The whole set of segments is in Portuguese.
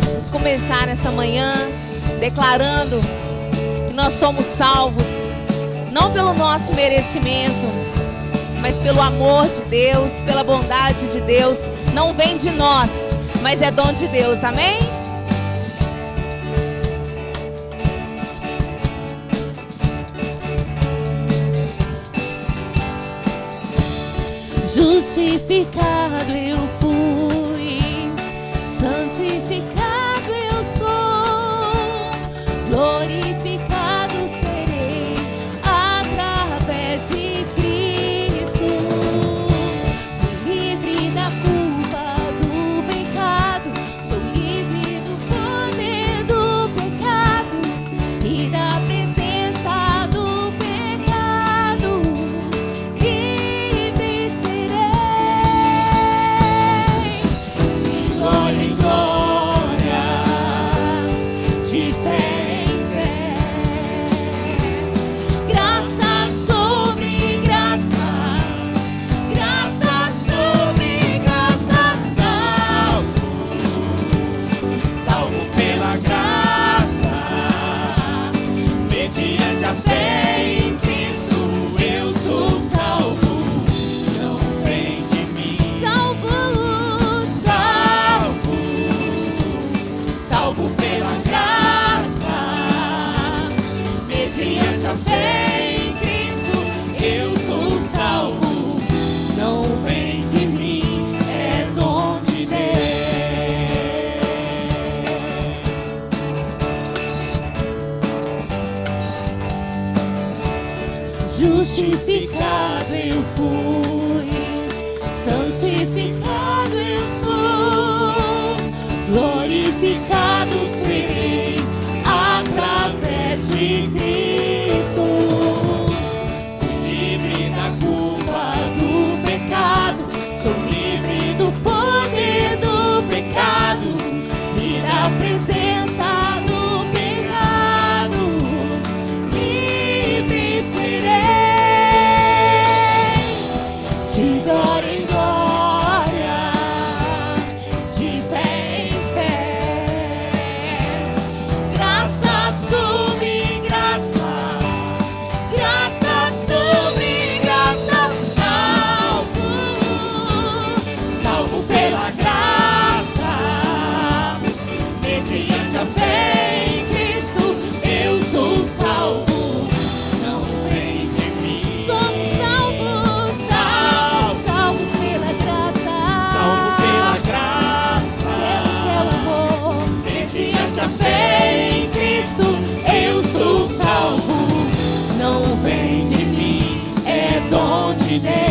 Vamos começar nessa manhã declarando que nós somos salvos, não pelo nosso merecimento, mas pelo amor de Deus, pela bondade de Deus. Não vem de nós, mas é dom de Deus, amém? Justificado eu fui, santificado eu sou, glorificado serei através de Cristo. Fui livre da culpa do pecado, sou livre do poder do pecado e da presença do pecado. Livre serei, de glória em glória, de fé em fé, graça sobre graça, graça sobre graça, Salvo pela graça, mediante a fé em Cristo, eu sou salvo. Não vem de mim, salvo, salvo pela graça, mediante a fé em Cristo, eu sou salvo. Não vem de mim, é dom de Deus. justificado eu fui, santificado eu sou, glorificado serei através de Cristo. Fui livre da culpa do pecado, Sou livre do poder do pecado e da presença do pecado. Livre serei, de glória em glória, de fé em fé, graça sobre graça, graça sobre graça, salvo pela graça, mediante a fé em Cristo, eu sou salvo. Não vem de mim, somos salvos, salvos pela graça, salvo pela graça, pelo teu amor, mediante a fé em Cristo, eu sou salvo. Não vem de mim, é dom de Deus.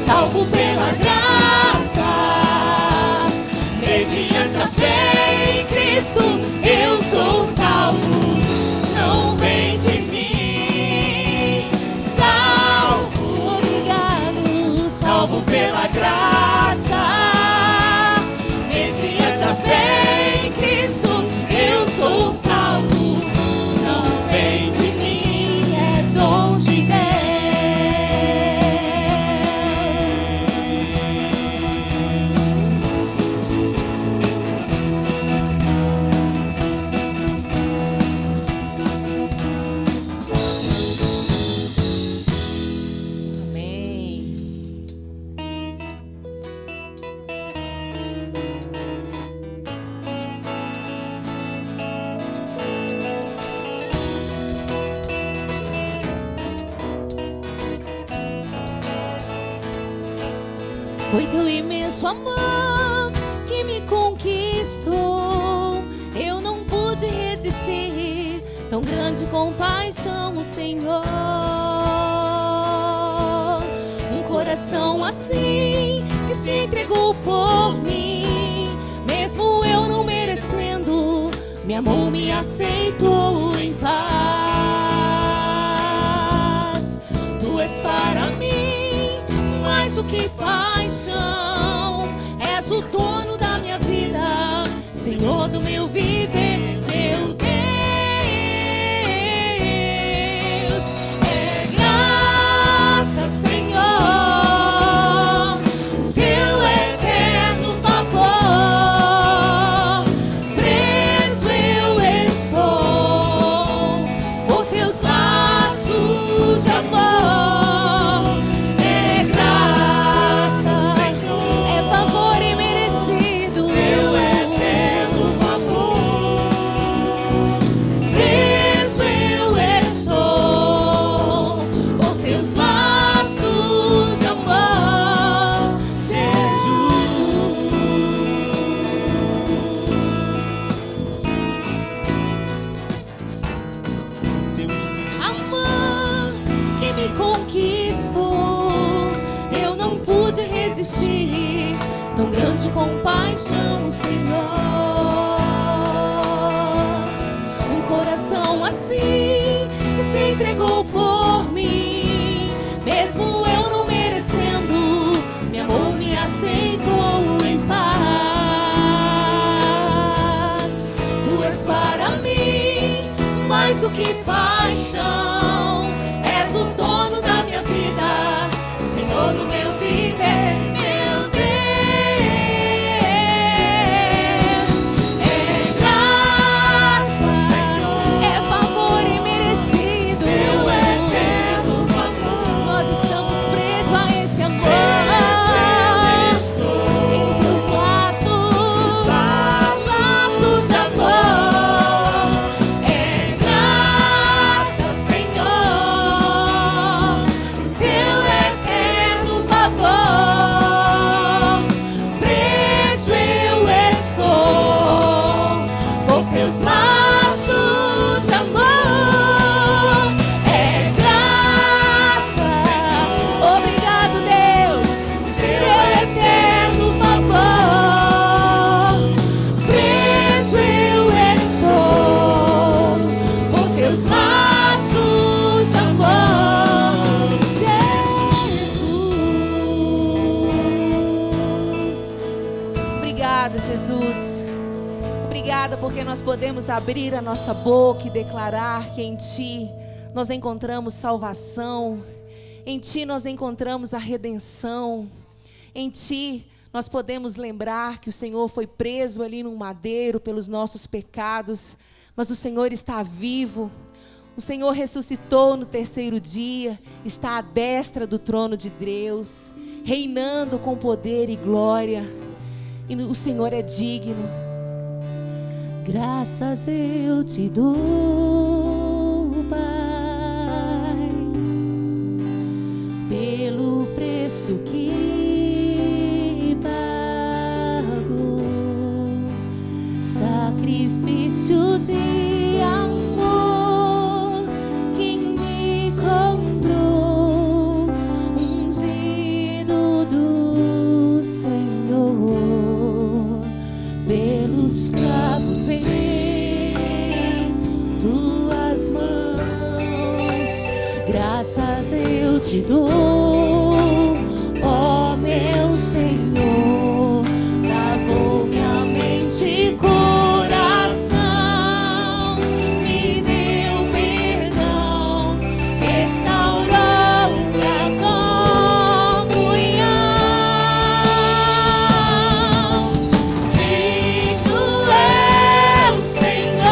salvo pela graça, Mediante a fé em Cristo, eu sou salvo. Não vem de mim, salvo, obrigado, salvo pela graça. Mediante a fé em Cristo, eu sou salvo. Não vem de mim, é dom de Deus. Amém. Foi teu imenso amor que me conquistou. Eu não pude resistir, tão grande compaixão, Senhor. Um coração assim que se entregou por mim, mesmo eu não merecendo, me amou, me aceitou em paz. Tu és para mim mais do que paixão, és o dono da minha vida, Senhor do meu viver, meu de compaixão, Senhor. Um coração assim que se entregou por mim, mesmo eu não merecendo, me amou, me aceitou em paz. Tu és para mim mais do que paixão, és o dono da minha vida, Senhor do meu viver, meu Deus. É graça, Senhor, é favor imerecido, teu eterno favor. Nós estamos presos a esse amor. Em teus laços, laços de amor. É graça, Senhor, teu eterno favor. Preso eu estou por teus laços de amor. É graça, obrigado, Deus, teu eterno favor. Preso eu estou por teus laços de amor, Jesus. Obrigada, Jesus. Obrigada porque nós podemos abrir a nossa boca e declarar que em Ti nós encontramos salvação, em Ti nós encontramos a redenção, em Ti nós podemos lembrar que o Senhor foi preso ali num madeiro pelos nossos pecados, mas o Senhor está vivo. O Senhor ressuscitou no terceiro dia, está à destra do trono de Deus, reinando com poder e glória. E o Senhor é digno. Graças eu te dou, Pai, pelo preço que pago, sacrifício de amor que me comprou, ungido do Senhor, pelos cravos em tuas mãos. Graças eu te dou, ó meu Senhor. Lavou minha mente e coração, me deu perdão, restaurou minha comunhão. Digno é o Senhor,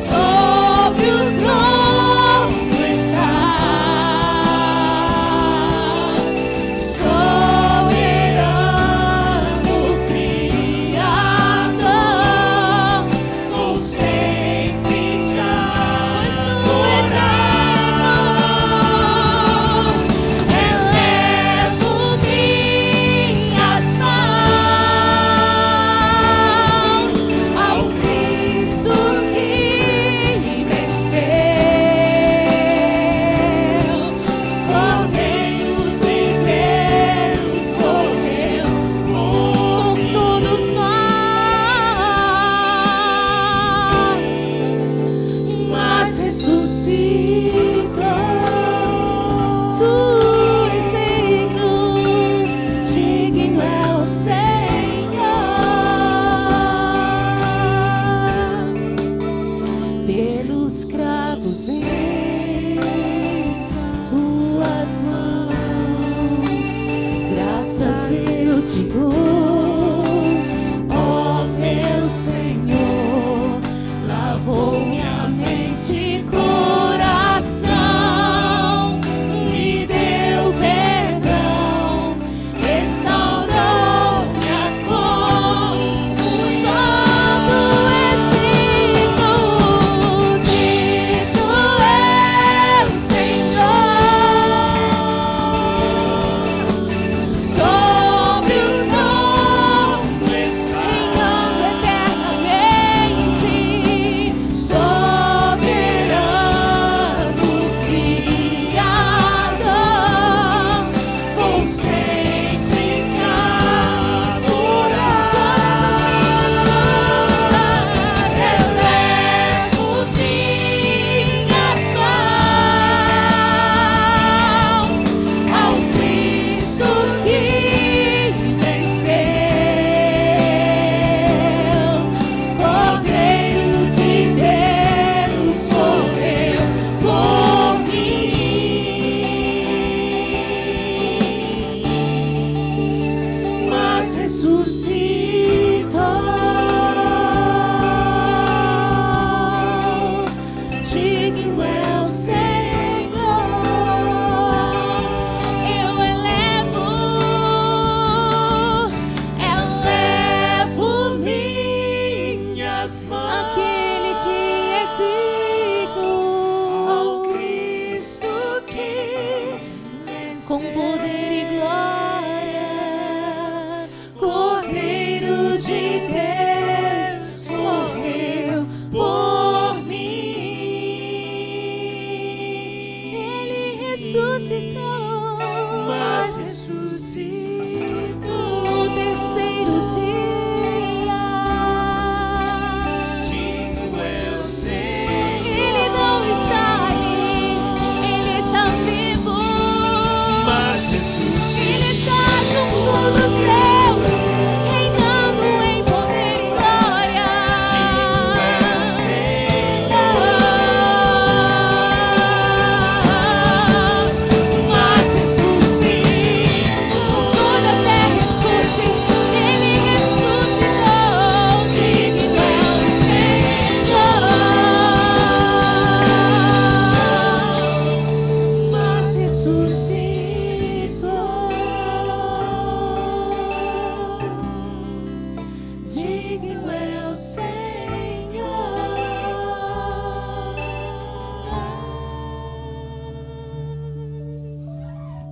sobre o trono está Digno é o Senhor. Eu elevo minhas mãos Aquele que é digno, ao Cristo que com poder e glória, Cordeiro de Deus morreu por mim. Ele ressuscitou, Mas ressuscitou no terceiro dia. Digno é o Senhor. Ele não está ali, ele está vivo. Mas ressuscitou. Ele está junto dos céus, reinando em poder e glória. Digno é o Senhor. Mas ressuscitou. Toda a terra escute, ele ressuscitou. Digno é o Senhor. Mas ressuscitou. Digno é o Senhor.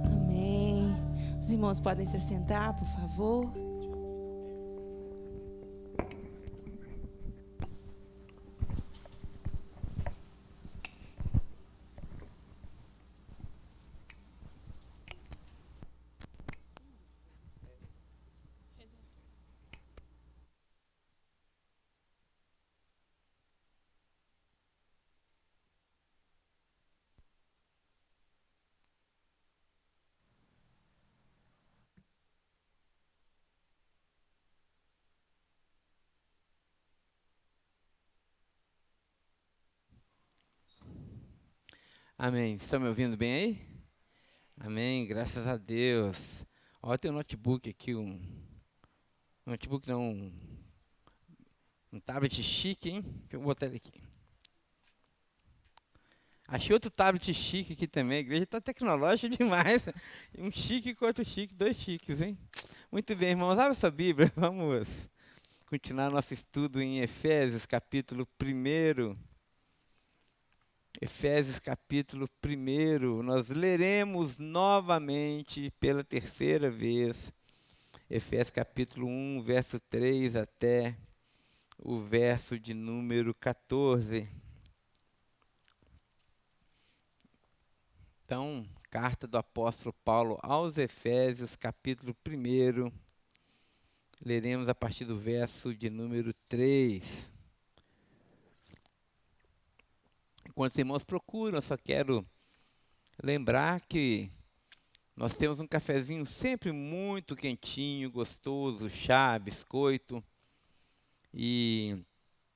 Amém. Os irmãos podem se assentar, por favor. Amém. Estão me ouvindo bem aí? Amém. Graças a Deus. Ó, tem um notebook aqui, notebook não, um tablet chique, hein? Deixa eu botar ele aqui. Achei outro tablet chique aqui também. A igreja está tecnológica demais. Um chique com outro chique, dois chiques, hein? Muito bem, irmãos. Abre sua Bíblia. Vamos continuar nosso estudo em Efésios, capítulo 1. Efésios capítulo 1, nós leremos novamente pela terceira vez, Efésios capítulo 1, verso 3 até o verso de número 14. Então, carta do apóstolo Paulo aos Efésios, capítulo 1, leremos a partir do verso de número 3. Enquanto os irmãos procuram, eu só quero lembrar que nós temos um cafezinho sempre muito quentinho, gostoso, chá, biscoito. E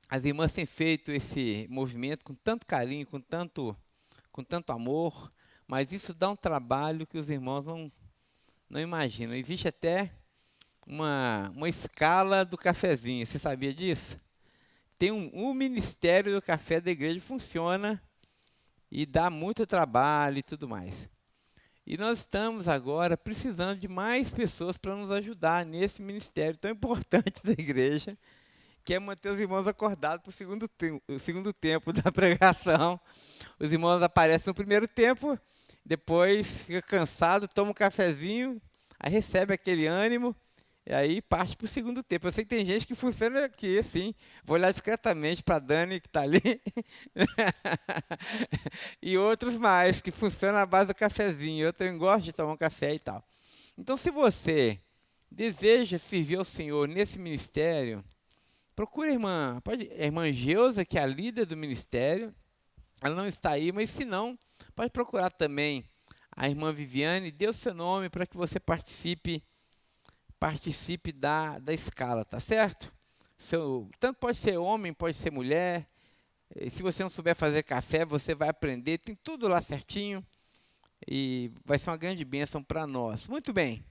as irmãs têm feito esse movimento com tanto carinho, com tanto amor, mas isso dá um trabalho que os irmãos não imaginam. Existe até uma escala do cafezinho, você sabia disso? Tem um ministério do café da igreja, funciona e dá muito trabalho e tudo mais. E nós estamos agora precisando de mais pessoas para nos ajudar nesse ministério tão importante da igreja, que é manter os irmãos acordados para o segundo tempo da pregação. Os irmãos aparecem no primeiro tempo, depois fica cansado, toma um cafezinho, aí recebe aquele ânimo, e aí parte para o segundo tempo. Eu sei que tem gente que funciona aqui, assim. Vou olhar discretamente para a Dani, que está ali. E outros mais, que funcionam à base do cafezinho. Eu também gosto de tomar um café e tal. Então, se você deseja servir ao Senhor nesse ministério, procure a irmã Geusa, que é a líder do ministério. Ela não está aí, mas se não, pode procurar também a irmã Viviane. Dê o seu nome para que você participe da escala, tá certo? Tanto pode ser homem, pode ser mulher. Se você não souber fazer café, você vai aprender. Tem tudo lá certinho. E vai ser uma grande bênção para nós. Muito bem.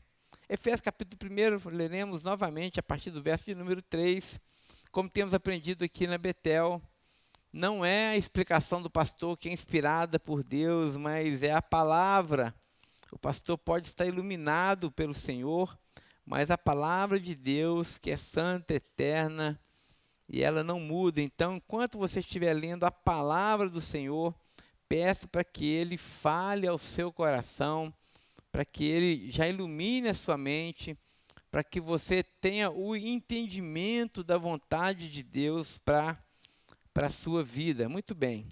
Efésios capítulo 1, leremos novamente a partir do verso de número 3, como temos aprendido aqui na Betel. Não é a explicação do pastor que é inspirada por Deus, mas é a palavra. O pastor pode estar iluminado pelo Senhor, mas a palavra de Deus, que é santa, eterna, e ela não muda. Então, enquanto você estiver lendo a palavra do Senhor, peço para que Ele fale ao seu coração, para que Ele já ilumine a sua mente, para que você tenha o entendimento da vontade de Deus para a sua vida. Muito bem.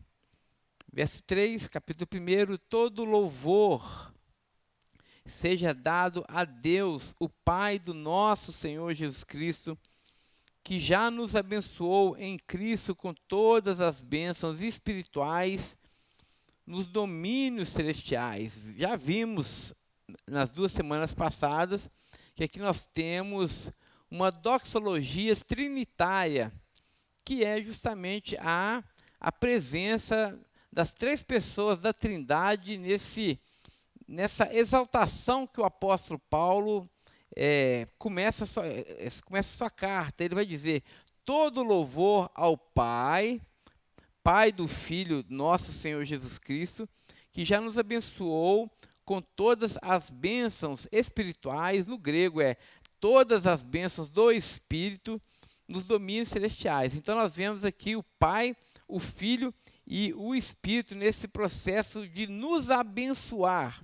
Verso 3, capítulo 1, todo louvor seja dado a Deus, o Pai do nosso Senhor Jesus Cristo, que já nos abençoou em Cristo com todas as bênçãos espirituais nos domínios celestiais. Já vimos nas 2 semanas passadas que aqui nós temos uma doxologia trinitária, que é justamente a presença das 3 pessoas da Trindade nessa exaltação que o apóstolo Paulo começa a sua carta. Ele vai dizer: todo louvor ao Pai, Pai do Filho, nosso Senhor Jesus Cristo, que já nos abençoou com todas as bênçãos espirituais, no grego é todas as bênçãos do Espírito, nos domínios celestiais. Então nós vemos aqui o Pai, o Filho e o Espírito nesse processo de nos abençoar.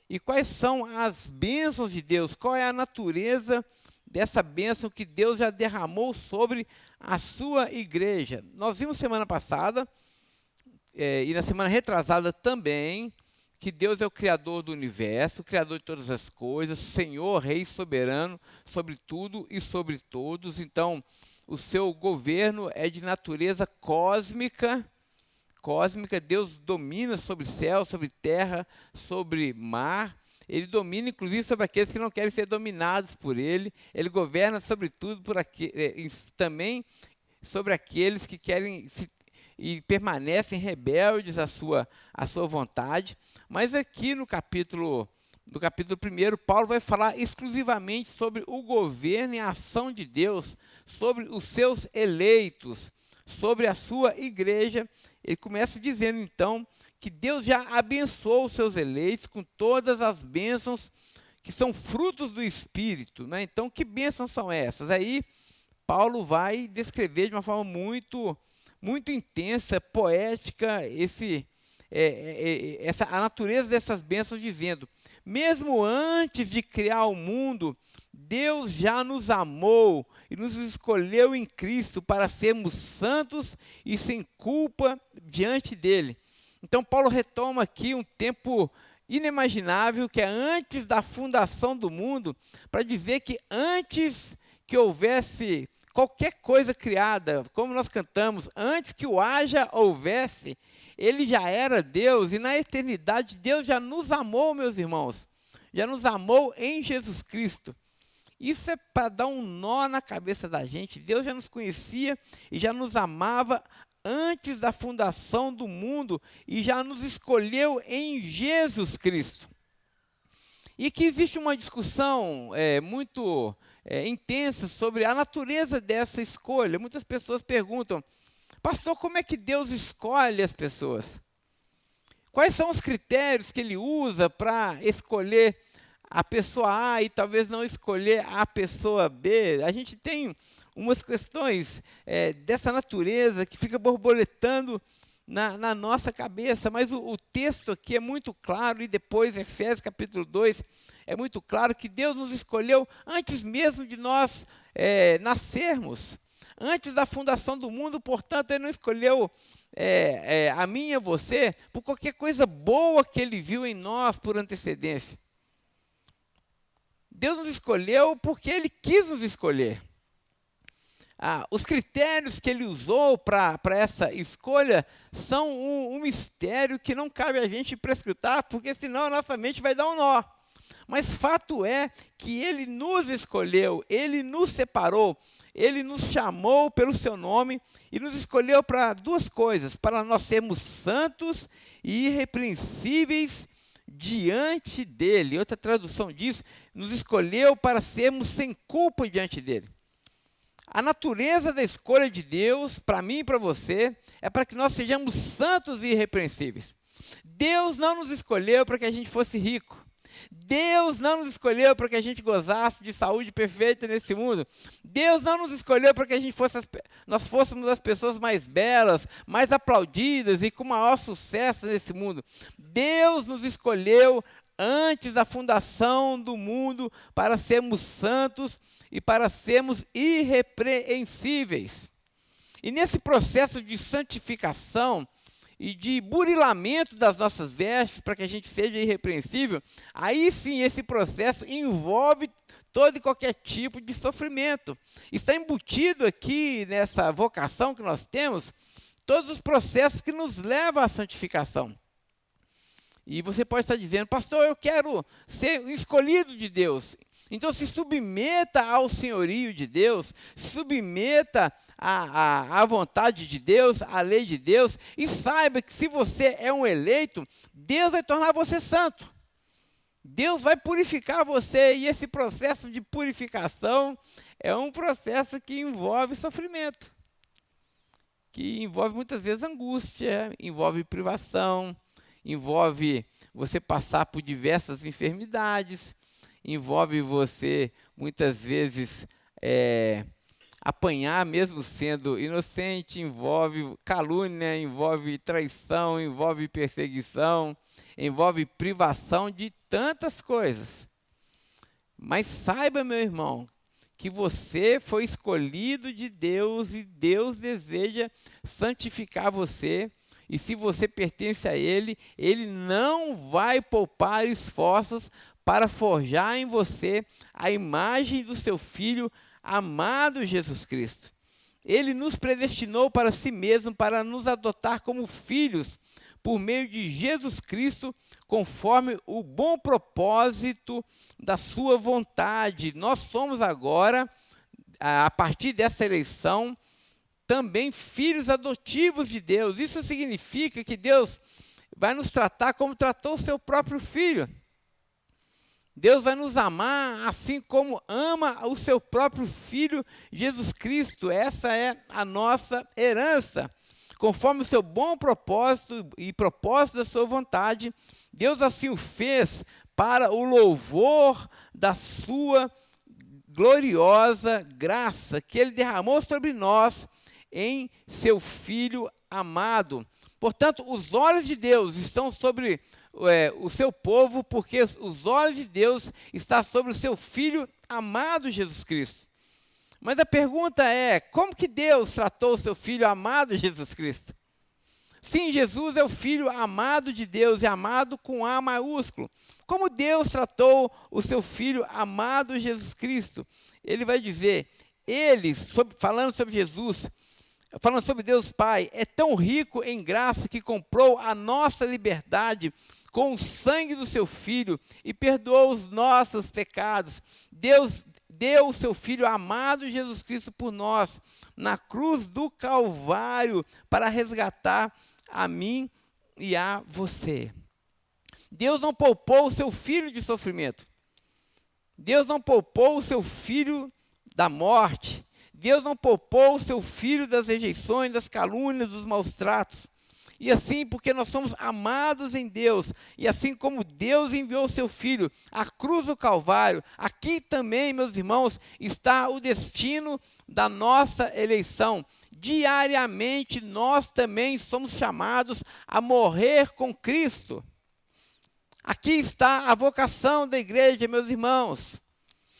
E quais são as bênçãos de Deus? Qual é a natureza dessa bênção que Deus já derramou sobre a sua igreja? Nós vimos semana passada, e na semana retrasada também, que Deus é o Criador do universo, o Criador de todas as coisas, Senhor, Rei soberano sobre tudo e sobre todos. Então, o seu governo é de natureza cósmica. Deus domina sobre céu, sobre terra, sobre mar. Ele domina, inclusive, sobre aqueles que não querem ser dominados por Ele. Ele governa sobre tudo, também sobre aqueles que querem e permanecem rebeldes à sua vontade. Mas aqui no capítulo 1, Paulo vai falar exclusivamente sobre o governo e a ação de Deus, sobre os seus eleitos, sobre a sua igreja. Ele começa dizendo, então, que Deus já abençoou os seus eleitos com todas as bênçãos que são frutos do Espírito, né? Então, que bênçãos são essas? Aí, Paulo vai descrever de uma forma muito intensa, poética, a natureza dessas bênçãos, dizendo: mesmo antes de criar o mundo, Deus já nos amou e nos escolheu em Cristo para sermos santos e sem culpa diante dele. Então Paulo retoma aqui um tempo inimaginável, que é antes da fundação do mundo, para dizer que antes que houvesse qualquer coisa criada, como nós cantamos, antes que o haja houvesse, ele já era Deus, e na eternidade Deus já nos amou, meus irmãos, já nos amou em Jesus Cristo. Isso é para dar um nó na cabeça da gente. Deus já nos conhecia e já nos amava antes da fundação do mundo e já nos escolheu em Jesus Cristo. E que existe uma discussão muito intensa sobre a natureza dessa escolha. Muitas pessoas perguntam: pastor, como é que Deus escolhe as pessoas? Quais são os critérios que Ele usa para escolher a pessoa A e talvez não escolher a pessoa B? A gente tem umas questões dessa natureza que fica borboletando na nossa cabeça, mas o texto aqui é muito claro, e depois Efésios capítulo 2 é muito claro que Deus nos escolheu antes mesmo de nós nascermos, antes da fundação do mundo. Portanto, Ele não escolheu a mim e a você por qualquer coisa boa que Ele viu em nós por antecedência. Deus nos escolheu porque Ele quis nos escolher. Os critérios que Ele usou para essa escolha são um mistério que não cabe a gente prescrutar, porque senão a nossa mente vai dar um nó. Mas fato é que Ele nos escolheu, Ele nos separou, Ele nos chamou pelo seu nome e nos escolheu para duas coisas: para nós sermos santos e irrepreensíveis diante dele. Outra tradução diz, nos escolheu para sermos sem culpa diante dele. A natureza da escolha de Deus, para mim e para você, é para que nós sejamos santos e irrepreensíveis. Deus não nos escolheu para que a gente fosse rico. Deus não nos escolheu para que a gente gozasse de saúde perfeita nesse mundo. Deus não nos escolheu para que nós fôssemos as pessoas mais belas, mais aplaudidas e com maior sucesso nesse mundo. Deus nos escolheu antes da fundação do mundo para sermos santos e para sermos irrepreensíveis. E nesse processo de santificação e de burilamento das nossas vestes para que a gente seja irrepreensível, aí sim esse processo envolve todo e qualquer tipo de sofrimento. Está embutido aqui nessa vocação que nós temos, todos os processos que nos levam à santificação. E você pode estar dizendo, pastor, eu quero ser escolhido de Deus. Então se submeta ao senhorio de Deus, se submeta à vontade de Deus, à lei de Deus, e saiba que se você é um eleito, Deus vai tornar você santo. Deus vai purificar você, e esse processo de purificação é um processo que envolve sofrimento, que envolve muitas vezes angústia, envolve privação, envolve você passar por diversas enfermidades, envolve você, muitas vezes, apanhar mesmo sendo inocente, envolve calúnia, envolve traição, envolve perseguição, envolve privação de tantas coisas. Mas saiba, meu irmão, que você foi escolhido de Deus e Deus deseja santificar você. E se você pertence a Ele, Ele não vai poupar esforços para forjar em você a imagem do seu Filho amado Jesus Cristo. Ele nos predestinou para si mesmo, para nos adotar como filhos, por meio de Jesus Cristo, conforme o bom propósito da sua vontade. Nós somos agora, a partir dessa eleição, também filhos adotivos de Deus. Isso significa que Deus vai nos tratar como tratou o seu próprio Filho. Deus vai nos amar assim como ama o seu próprio Filho, Jesus Cristo. Essa é a nossa herança. Conforme o seu bom propósito e propósito da sua vontade, Deus assim o fez para o louvor da sua gloriosa graça, que Ele derramou sobre nós em seu Filho amado. Portanto, os olhos de Deus estão sobre o seu povo, porque os olhos de Deus estão sobre o seu Filho amado Jesus Cristo. Mas a pergunta é, como que Deus tratou o seu Filho amado Jesus Cristo? Sim, Jesus é o Filho amado de Deus, é amado com A maiúsculo. Como Deus tratou o seu Filho amado Jesus Cristo? Ele vai dizer, falando sobre Jesus, falando sobre Deus Pai, é tão rico em graça que comprou a nossa liberdade com o sangue do seu Filho e perdoou os nossos pecados. Deus deu o seu Filho amado Jesus Cristo por nós, na cruz do Calvário, para resgatar a mim e a você. Deus não poupou o seu Filho de sofrimento. Deus não poupou o seu Filho da morte. Deus não poupou o seu Filho das rejeições, das calúnias, dos maus tratos. E assim, porque nós somos amados em Deus, e assim como Deus enviou o seu Filho à cruz do Calvário, aqui também, meus irmãos, está o destino da nossa eleição. Diariamente, nós também somos chamados a morrer com Cristo. Aqui está a vocação da igreja, meus irmãos.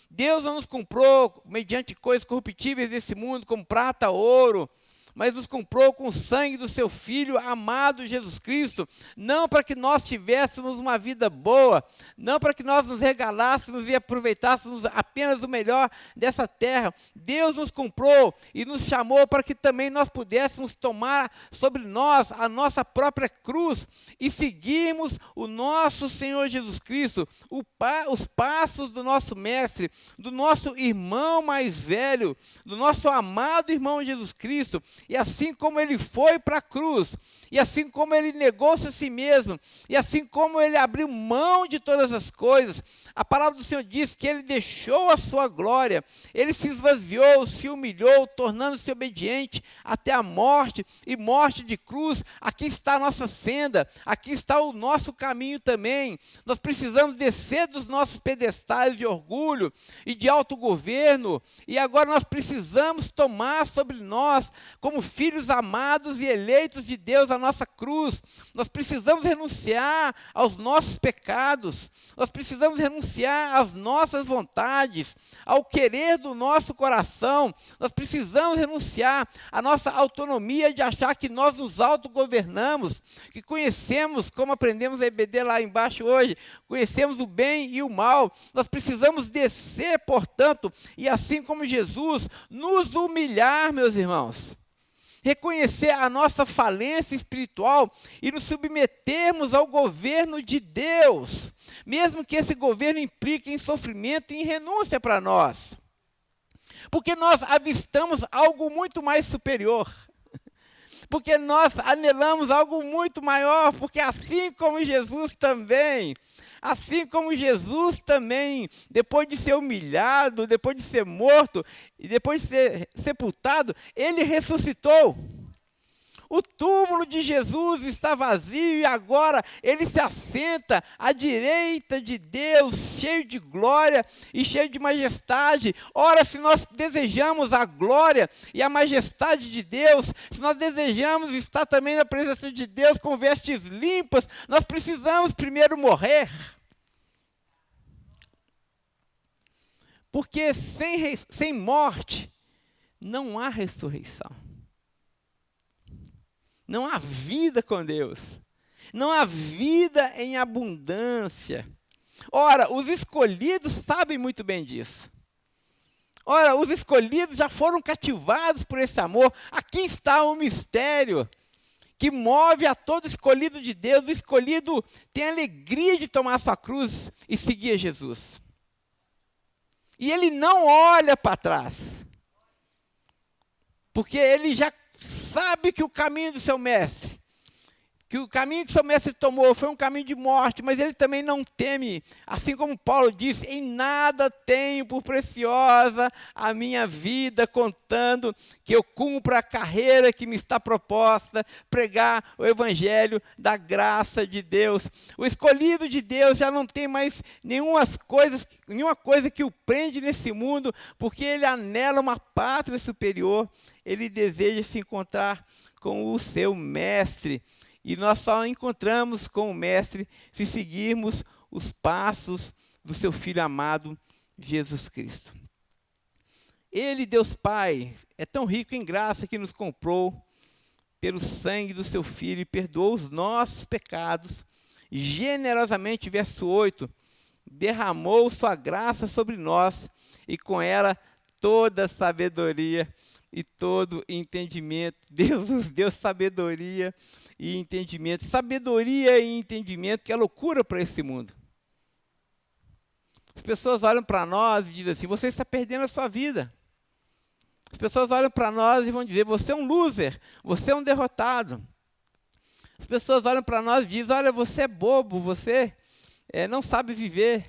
Deus não nos comprou mediante coisas corruptíveis desse mundo, como prata, ouro, mas nos comprou com o sangue do seu Filho amado Jesus Cristo, não para que nós tivéssemos uma vida boa, não para que nós nos regalássemos e aproveitássemos apenas o melhor dessa terra. Deus nos comprou e nos chamou para que também nós pudéssemos tomar sobre nós a nossa própria cruz e seguirmos o nosso Senhor Jesus Cristo, os passos do nosso mestre, do nosso irmão mais velho, do nosso amado irmão Jesus Cristo. e assim como ele foi para a cruz, e assim como ele negou-se a si mesmo, e assim como ele abriu mão de todas as coisas, a palavra do Senhor diz que ele deixou a sua glória, ele se esvaziou, se humilhou, tornando-se obediente até a morte, e morte de cruz. Aqui está a nossa senda, aqui está o nosso caminho também. Nós precisamos descer dos nossos pedestais de orgulho e de autogoverno, e agora nós precisamos tomar sobre nós, como filhos amados e eleitos de Deus, a nossa cruz. Nós precisamos renunciar aos nossos pecados, nós precisamos renunciar às nossas vontades, ao querer do nosso coração, nós precisamos renunciar à nossa autonomia de achar que nós nos autogovernamos, que conhecemos, como aprendemos a EBD lá embaixo hoje, conhecemos o bem e o mal. Nós precisamos descer, portanto, e assim como Jesus, nos humilhar, meus irmãos. Reconhecer a nossa falência espiritual e nos submetermos ao governo de Deus, mesmo que esse governo implique em sofrimento e em renúncia para nós. Porque nós avistamos algo muito mais superior. Porque nós anelamos algo muito maior, porque assim como Jesus também, depois de ser humilhado, depois de ser morto, e depois de ser sepultado, ele ressuscitou. O túmulo de Jesus está vazio e agora ele se assenta à direita de Deus, cheio de glória e cheio de majestade. Ora, se nós desejamos a glória e a majestade de Deus, se nós desejamos estar também na presença de Deus com vestes limpas, nós precisamos primeiro morrer. Porque sem morte não há ressurreição. Não há vida com Deus. Não há vida em abundância. Ora, os escolhidos sabem muito bem disso. Ora, os escolhidos já foram cativados por esse amor. Aqui está o mistério que move a todo escolhido de Deus. O escolhido tem a alegria de tomar a sua cruz e seguir a Jesus. E ele não olha para trás. Porque ele já sabe que o caminho do seu mestre, que o caminho que seu mestre tomou foi um caminho de morte, mas ele também não teme, assim como Paulo disse, em nada tenho por preciosa a minha vida, contando que eu cumpra a carreira que me está proposta, pregar o evangelho da graça de Deus. O escolhido de Deus já não tem mais nenhuma coisa que o prende nesse mundo, porque ele anela uma pátria superior, ele deseja se encontrar com o seu mestre. E nós só encontramos com o Mestre se seguirmos os passos do seu Filho amado, Jesus Cristo. Ele, Deus Pai, é tão rico em graça que nos comprou pelo sangue do seu Filho e perdoou os nossos pecados. Generosamente, verso 8, derramou sua graça sobre nós e com ela toda sabedoria e todo entendimento. Deus nos deu sabedoria e entendimento. Sabedoria e entendimento que é loucura para esse mundo. As pessoas olham para nós e dizem assim, você está perdendo a sua vida. As pessoas olham para nós e vão dizer, você é um loser, você é um derrotado. As pessoas olham para nós e dizem, olha, você é bobo, você não sabe viver.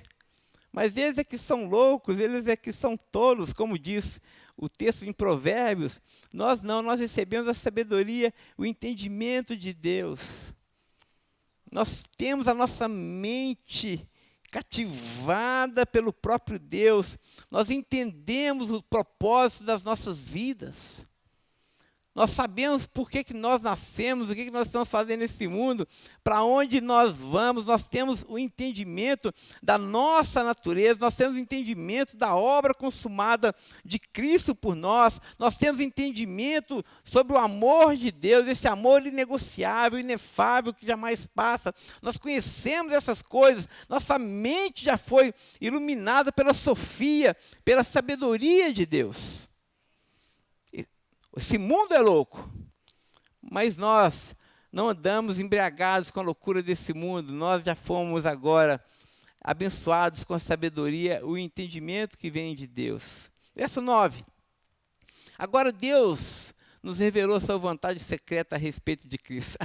Mas eles é que são loucos, eles é que são tolos, como diz o texto em Provérbios. Nós não, nós recebemos a sabedoria, o entendimento de Deus. Nós temos a nossa mente cativada pelo próprio Deus. Nós entendemos o propósito das nossas vidas. Nós sabemos por que nós nascemos, o que nós estamos fazendo nesse mundo, para onde nós vamos. Nós temos o entendimento da nossa natureza, nós temos o entendimento da obra consumada de Cristo por nós, nós temos entendimento sobre o amor de Deus, esse amor inegociável, inefável, que jamais passa. Nós conhecemos essas coisas, nossa mente já foi iluminada pela sofia, pela sabedoria de Deus. Esse mundo é louco, mas nós não andamos embriagados com a loucura desse mundo. Nós já fomos agora abençoados com a sabedoria, o entendimento que vem de Deus. Verso 9. Agora Deus nos revelou a sua vontade secreta a respeito de Cristo.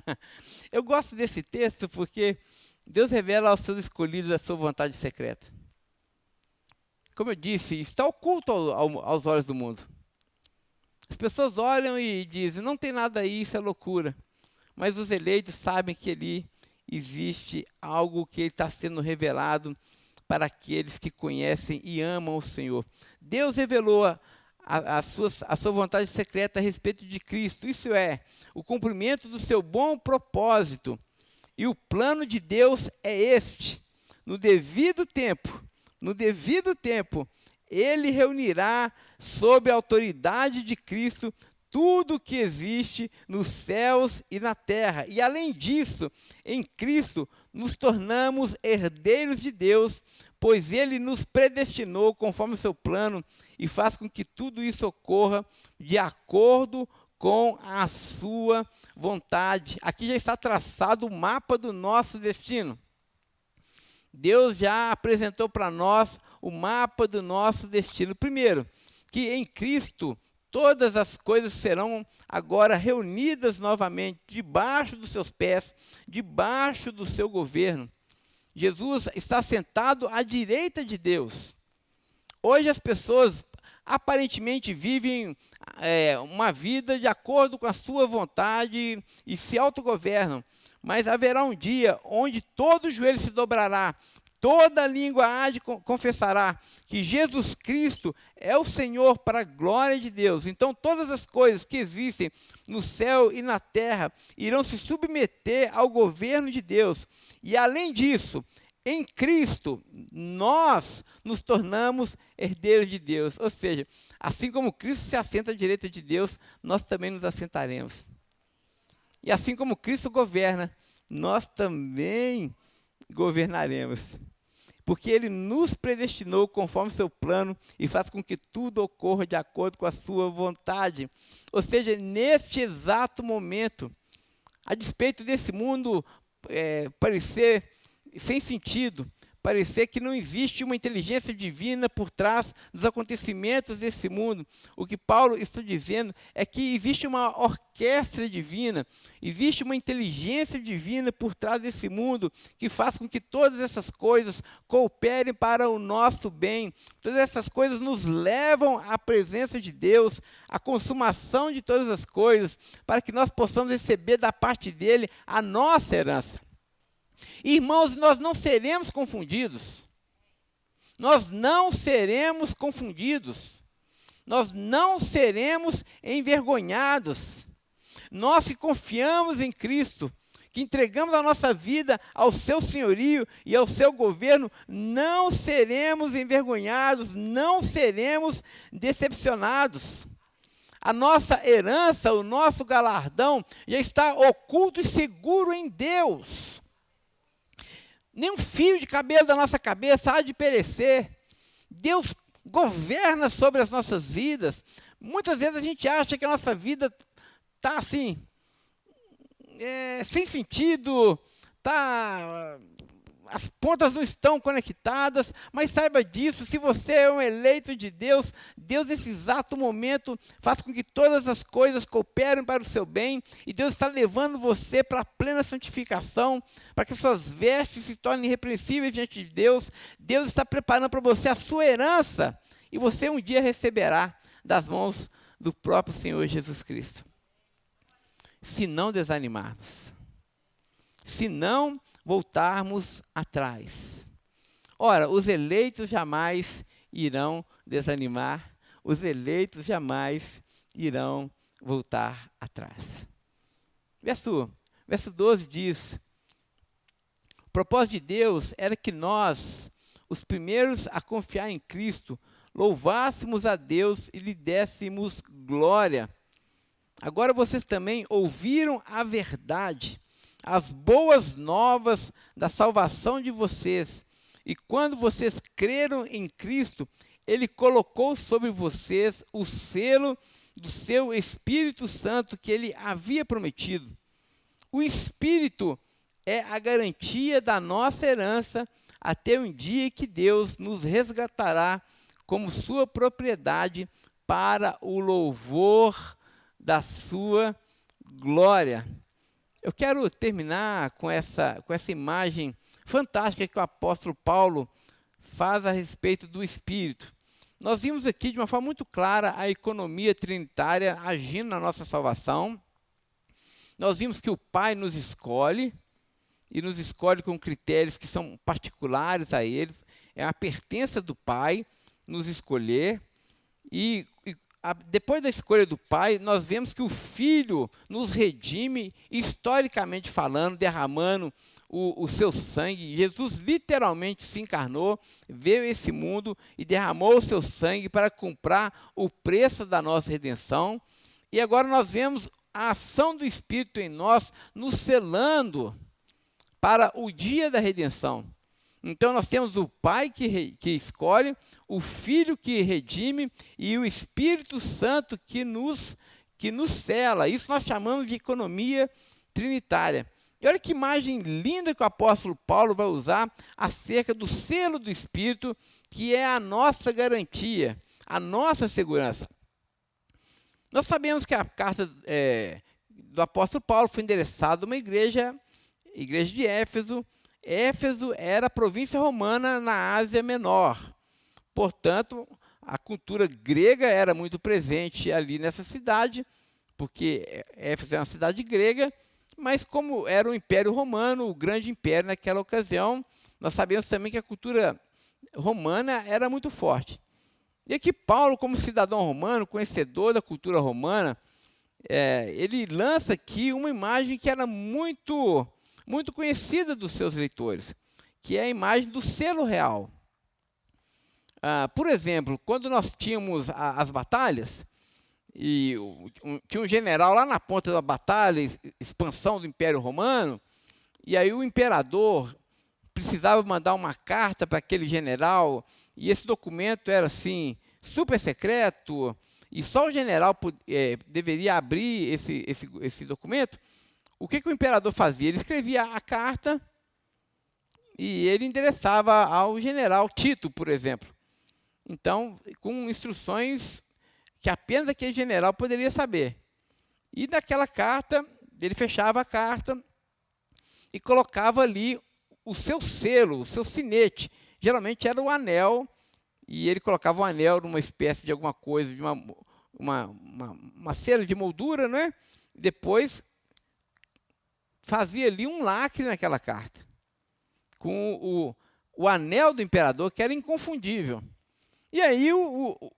Eu gosto desse texto porque Deus revela aos seus escolhidos a sua vontade secreta. Como eu disse, está oculto aos olhos do mundo. As pessoas olham e dizem, não tem nada aí, isso é loucura. Mas os eleitos sabem que ali existe algo que está sendo revelado para aqueles que conhecem e amam o Senhor. Deus revelou a sua vontade secreta a respeito de Cristo. Isso é, o cumprimento do seu bom propósito. E o plano de Deus é este. No devido tempo, Ele reunirá sob a autoridade de Cristo tudo que existe nos céus e na terra. E além disso, em Cristo nos tornamos herdeiros de Deus, pois Ele nos predestinou conforme o seu plano e faz com que tudo isso ocorra de acordo com a sua vontade. Aqui já está traçado o mapa do nosso destino. Deus já apresentou para nós o mapa do nosso destino. Primeiro, que em Cristo todas as coisas serão agora reunidas novamente debaixo dos seus pés, debaixo do seu governo. Jesus está sentado à direita de Deus. Hoje as pessoas aparentemente vivem uma vida de acordo com a sua vontade e se autogovernam. Mas haverá um dia onde todo joelho se dobrará, toda língua há de confessará que Jesus Cristo é o Senhor para a glória de Deus. Então todas as coisas que existem no céu e na terra irão se submeter ao governo de Deus. E além disso, em Cristo, nós nos tornamos herdeiros de Deus. Ou seja, assim como Cristo se assenta à direita de Deus, nós também nos assentaremos. E assim como Cristo governa, nós também governaremos. Porque Ele nos predestinou conforme o seu plano e faz com que tudo ocorra de acordo com a sua vontade. Ou seja, neste exato momento, a despeito desse mundo parecer sem sentido, parecer que não existe uma inteligência divina por trás dos acontecimentos desse mundo. O que Paulo está dizendo é que existe uma orquestra divina, existe uma inteligência divina por trás desse mundo, que faz com que todas essas coisas cooperem para o nosso bem. Todas essas coisas nos levam à presença de Deus, à consumação de todas as coisas, para que nós possamos receber da parte dele a nossa herança. Irmãos, nós não seremos confundidos. Nós não seremos confundidos. Nós não seremos envergonhados. Nós que confiamos em Cristo, que entregamos a nossa vida ao seu senhorio e ao seu governo, não seremos envergonhados, não seremos decepcionados. A nossa herança, o nosso galardão já está oculto e seguro em Deus. Nem um fio de cabelo da nossa cabeça há de perecer. Deus governa sobre as nossas vidas. Muitas vezes a gente acha que a nossa vida está assim, sem sentido, as pontas não estão conectadas, mas saiba disso, se você é um eleito de Deus, Deus nesse exato momento faz com que todas as coisas cooperem para o seu bem, e Deus está levando você para a plena santificação, para que suas vestes se tornem irrepreensíveis diante de Deus. Deus está preparando para você a sua herança, e você um dia receberá das mãos do próprio Senhor Jesus Cristo. Se não desanimarmos, se não voltarmos atrás. Ora, os eleitos jamais irão desanimar, os eleitos jamais irão voltar atrás. Verso 12 diz: o propósito de Deus era que nós, os primeiros a confiar em Cristo, louvássemos a Deus e lhe dessemos glória. Agora vocês também ouviram a verdade, as boas novas da salvação de vocês. E quando vocês creram em Cristo, Ele colocou sobre vocês o selo do seu Espírito Santo que Ele havia prometido. O Espírito é a garantia da nossa herança até um dia que Deus nos resgatará como sua propriedade para o louvor da sua glória. Eu quero terminar com essa imagem fantástica que o apóstolo Paulo faz a respeito do Espírito. Nós vimos aqui de uma forma muito clara a economia trinitária agindo na nossa salvação. Nós vimos que o Pai nos escolhe, e nos escolhe com critérios que são particulares a eles. É a pertença do Pai nos escolher. Depois da escolha do Pai, nós vemos que o Filho nos redime, historicamente falando, derramando o seu sangue. Jesus literalmente se encarnou, veio a esse mundo e derramou o seu sangue para comprar o preço da nossa redenção. E agora nós vemos a ação do Espírito em nós, nos selando para o dia da redenção. Então nós temos o Pai que escolhe, o Filho que redime e o Espírito Santo que nos sela. Isso nós chamamos de economia trinitária. E olha que imagem linda que o apóstolo Paulo vai usar acerca do selo do Espírito, que é a nossa garantia, a nossa segurança. Nós sabemos que a carta do apóstolo Paulo foi endereçada a uma igreja de Éfeso. Éfeso era a província romana na Ásia Menor. Portanto, a cultura grega era muito presente ali nessa cidade, porque Éfeso é uma cidade grega, mas como era o Império Romano, o grande império naquela ocasião, nós sabemos também que a cultura romana era muito forte. E aqui Paulo, como cidadão romano, conhecedor da cultura romana, ele lança aqui uma imagem que era muito conhecida dos seus leitores, que é a imagem do selo real. Por exemplo, quando nós tínhamos as batalhas, e tinha um general lá na ponta da batalha, expansão do Império Romano, e aí o imperador precisava mandar uma carta para aquele general, e esse documento era assim, super secreto, e só o general deveria abrir esse documento. O que o imperador fazia? Ele escrevia a carta e ele endereçava ao general Tito, por exemplo. Então, com instruções que apenas aquele general poderia saber. E naquela carta, ele fechava a carta e colocava ali o seu selo, o seu sinete. Geralmente era o anel, e ele colocava o anel numa espécie de alguma coisa, de uma cera de moldura, não é? Depois fazia ali um lacre naquela carta, com o anel do imperador, que era inconfundível. E aí o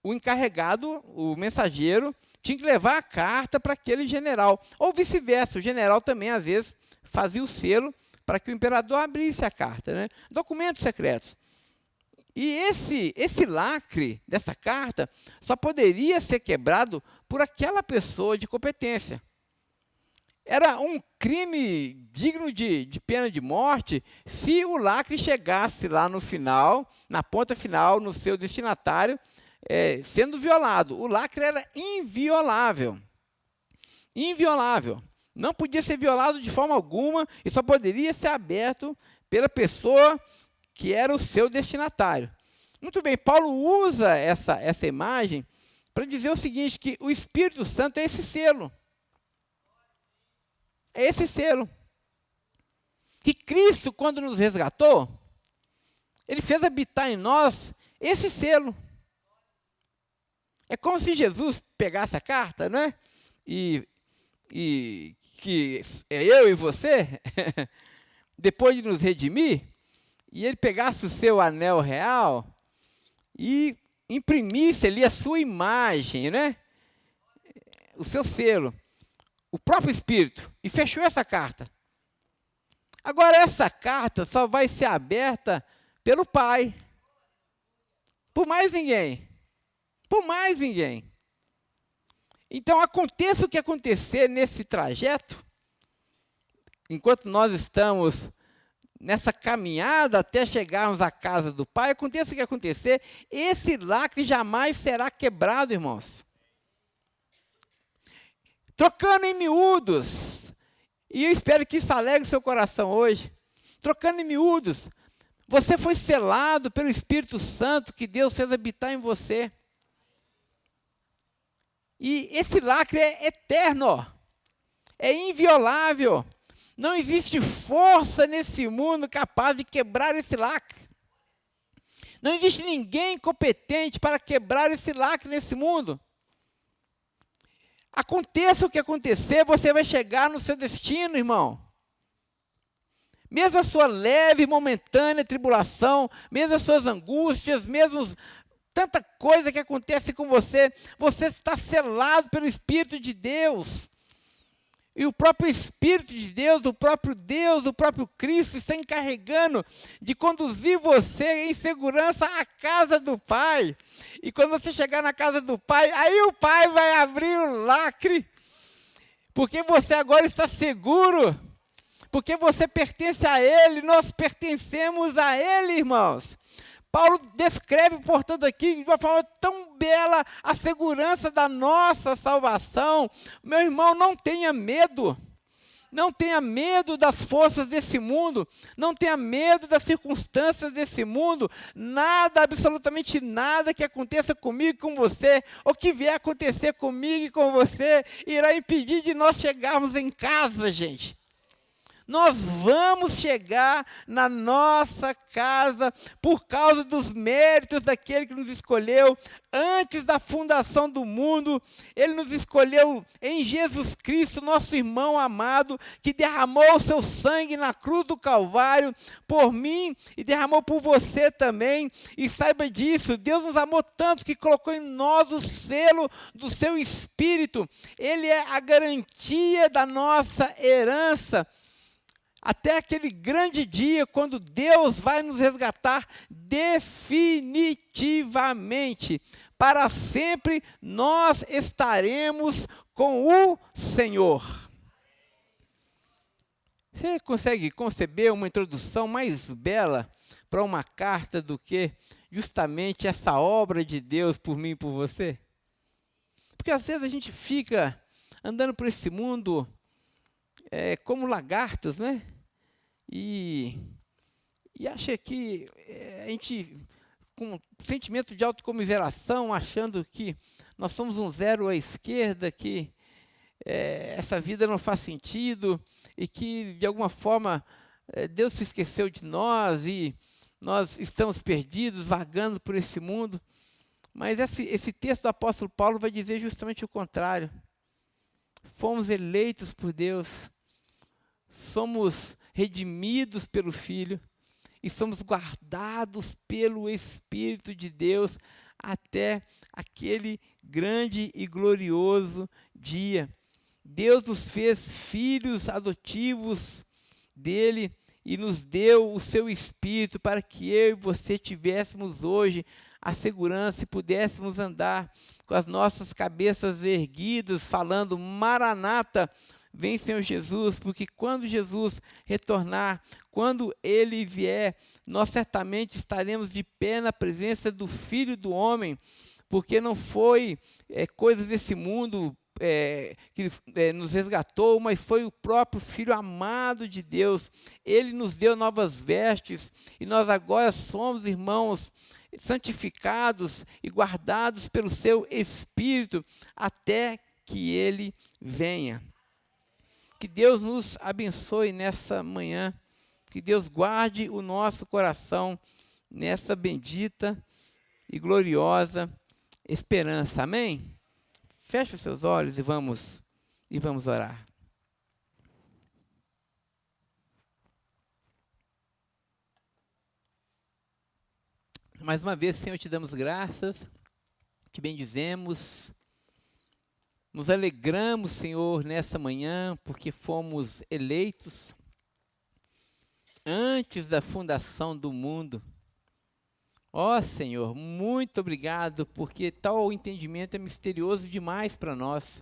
encarregado, o mensageiro, tinha que levar a carta para aquele general. Ou vice-versa, o general também, às vezes, fazia o selo para que o imperador abrisse a carta, né? Documentos secretos. E esse lacre dessa carta só poderia ser quebrado por aquela pessoa de competência. Era um crime digno de pena de morte se o lacre chegasse lá no final, na ponta final, no seu destinatário, sendo violado. O lacre era inviolável. Inviolável. Não podia ser violado de forma alguma e só poderia ser aberto pela pessoa que era o seu destinatário. Muito bem, Paulo usa essa imagem para dizer o seguinte, que o Espírito Santo é esse selo. É esse selo. Que Cristo, quando nos resgatou, Ele fez habitar em nós esse selo. É como se Jesus pegasse a carta, não é? E que é eu e você, depois de nos redimir, e Ele pegasse o seu anel real e imprimisse ali a sua imagem, né? O seu selo. O próprio Espírito, e fechou essa carta. Agora, essa carta só vai ser aberta pelo Pai. Por mais ninguém. Por mais ninguém. Então, aconteça o que acontecer nesse trajeto, enquanto nós estamos nessa caminhada até chegarmos à casa do Pai, aconteça o que acontecer, esse lacre jamais será quebrado, irmãos. Trocando em miúdos, e eu espero que isso alegre o seu coração hoje, trocando em miúdos, você foi selado pelo Espírito Santo que Deus fez habitar em você. E esse lacre é eterno, ó. É inviolável. Não existe força nesse mundo capaz de quebrar esse lacre. Não existe ninguém competente para quebrar esse lacre nesse mundo. Aconteça o que acontecer, você vai chegar no seu destino, irmão. Mesmo a sua leve e momentânea tribulação, mesmo as suas angústias, mesmo tanta coisa que acontece com você, você está selado pelo Espírito de Deus. E o próprio Espírito de Deus, o próprio Cristo está encarregando de conduzir você em segurança à casa do Pai. E quando você chegar na casa do Pai, aí o Pai vai abrir o lacre, porque você agora está seguro, porque você pertence a Ele, nós pertencemos a Ele, irmãos. Paulo descreve, portanto, aqui de uma forma tão bela a segurança da nossa salvação. Meu irmão, não tenha medo. Não tenha medo das forças desse mundo. Não tenha medo das circunstâncias desse mundo. Nada, absolutamente nada que aconteça comigo e com você, ou que vier acontecer comigo e com você, irá impedir de nós chegarmos em casa, gente. Nós vamos chegar na nossa casa por causa dos méritos daquele que nos escolheu antes da fundação do mundo. Ele nos escolheu em Jesus Cristo, nosso irmão amado, que derramou o seu sangue na cruz do Calvário por mim e derramou por você também. E saiba disso, Deus nos amou tanto que colocou em nós o selo do seu Espírito. Ele é a garantia da nossa herança. Até aquele grande dia, quando Deus vai nos resgatar definitivamente. Para sempre nós estaremos com o Senhor. Você consegue conceber uma introdução mais bela para uma carta do que justamente essa obra de Deus por mim e por você? Porque às vezes a gente fica andando por esse mundo como lagartos, né? E acha que a gente, com um sentimento de autocomiseração, achando que nós somos um zero à esquerda, que essa vida não faz sentido e que, de alguma forma, Deus se esqueceu de nós e nós estamos perdidos, vagando por esse mundo. Mas esse texto do apóstolo Paulo vai dizer justamente o contrário. Fomos eleitos por Deus, somos redimidos pelo Filho e somos guardados pelo Espírito de Deus até aquele grande e glorioso dia. Deus nos fez filhos adotivos dele e nos deu o seu Espírito para que eu e você tivéssemos hoje a segurança e pudéssemos andar com as nossas cabeças erguidas, falando: Maranata, vem Senhor Jesus, porque quando Jesus retornar, quando Ele vier, nós certamente estaremos de pé na presença do Filho do Homem, porque não foi coisas desse mundo que nos resgatou, mas foi o próprio Filho amado de Deus. Ele nos deu novas vestes, e nós agora somos, irmãos, santificados e guardados pelo seu Espírito, até que Ele venha. Que Deus nos abençoe nessa manhã, que Deus guarde o nosso coração nessa bendita e gloriosa esperança. Amém? Feche os seus olhos e vamos orar. Mais uma vez, Senhor, te damos graças, te bendizemos. Nos alegramos, Senhor, nessa manhã, porque fomos eleitos antes da fundação do mundo. Ó Senhor, muito obrigado, porque tal entendimento é misterioso demais para nós.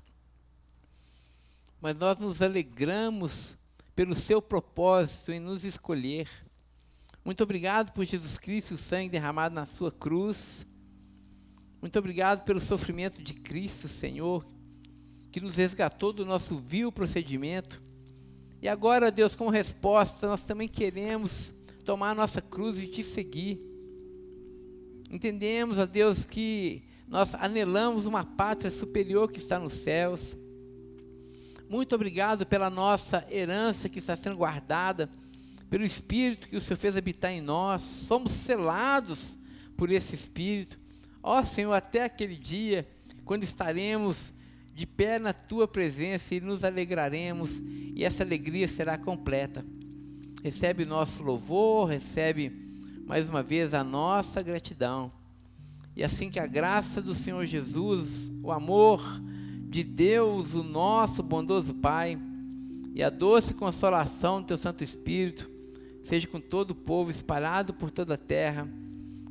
Mas nós nos alegramos pelo seu propósito em nos escolher. Muito obrigado por Jesus Cristo, o sangue derramado na sua cruz. Muito obrigado pelo sofrimento de Cristo, Senhor, que nos resgatou do nosso vil procedimento. E agora, Deus, como resposta, nós também queremos tomar a nossa cruz e te seguir. Entendemos, ó Deus, que Nós anelamos uma pátria superior que está nos céus. Muito obrigado pela nossa herança que está sendo guardada, pelo Espírito que o Senhor fez habitar em nós. Somos selados por esse Espírito. Ó Senhor, até aquele dia, quando estaremos de pé na Tua presença e nos alegraremos, e essa alegria será completa. Recebe nosso louvor, recebe mais uma vez a nossa gratidão. E assim que a graça do Senhor Jesus, o amor de Deus, o nosso bondoso Pai, e a doce consolação do Teu Santo Espírito, seja com todo o povo espalhado por toda a terra,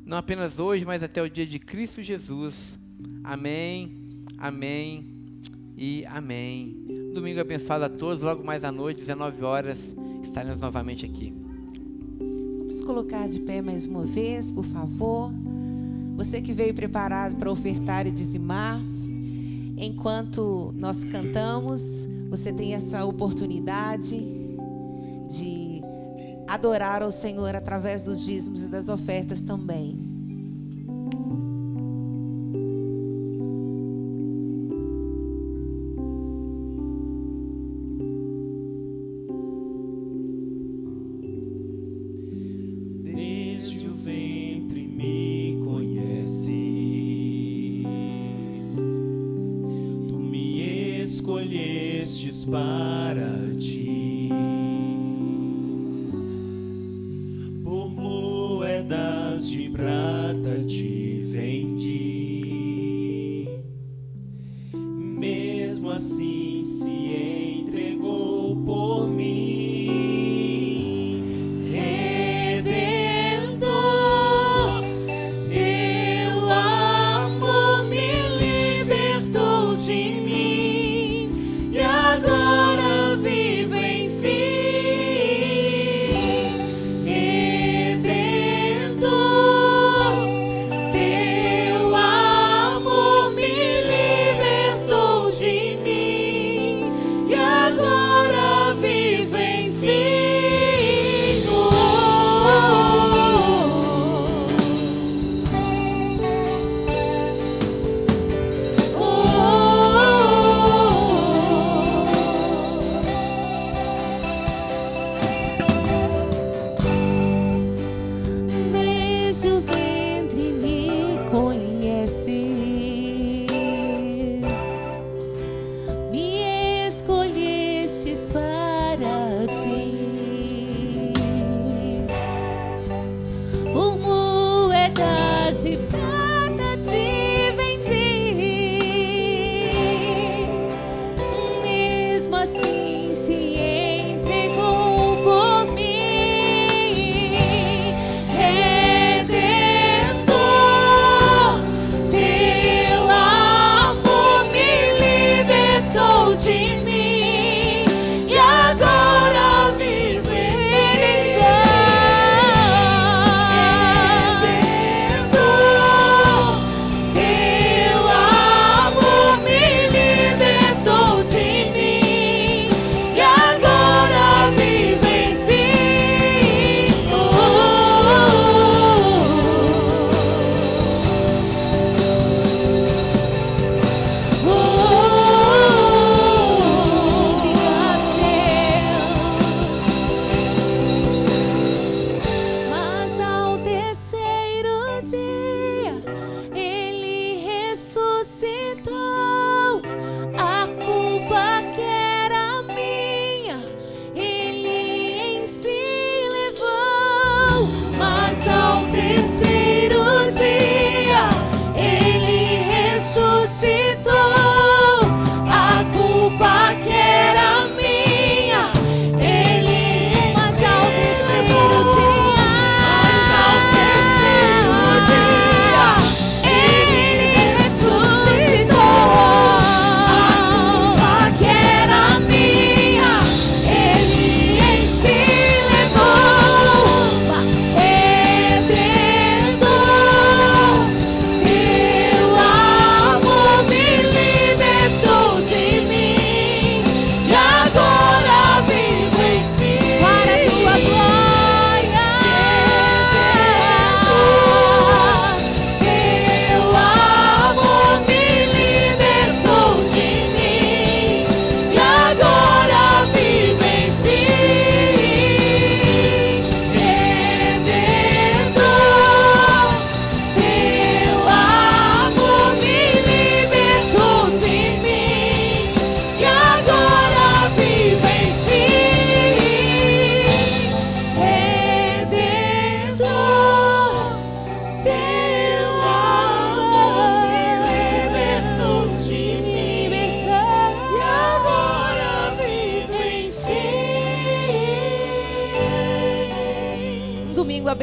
não apenas hoje, mas até o dia de Cristo Jesus. Amém, amém e amém. Domingo abençoado a todos. Logo mais à noite, 19 horas, estaremos novamente aqui. Vamos colocar de pé mais uma vez, por favor. Você que veio preparado para ofertar e dizimar, enquanto nós cantamos, você tem essa oportunidade de adorar ao Senhor através dos dízimos e das ofertas também. Desde o ventre me conheces, tu me escolhestes para ti, por moedas de prata te vendi, mesmo assim se entregou por mim. Oh,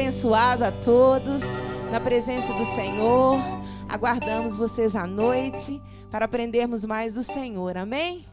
abençoado a todos, na presença do Senhor. Aguardamos vocês à noite para aprendermos mais do Senhor. Amém?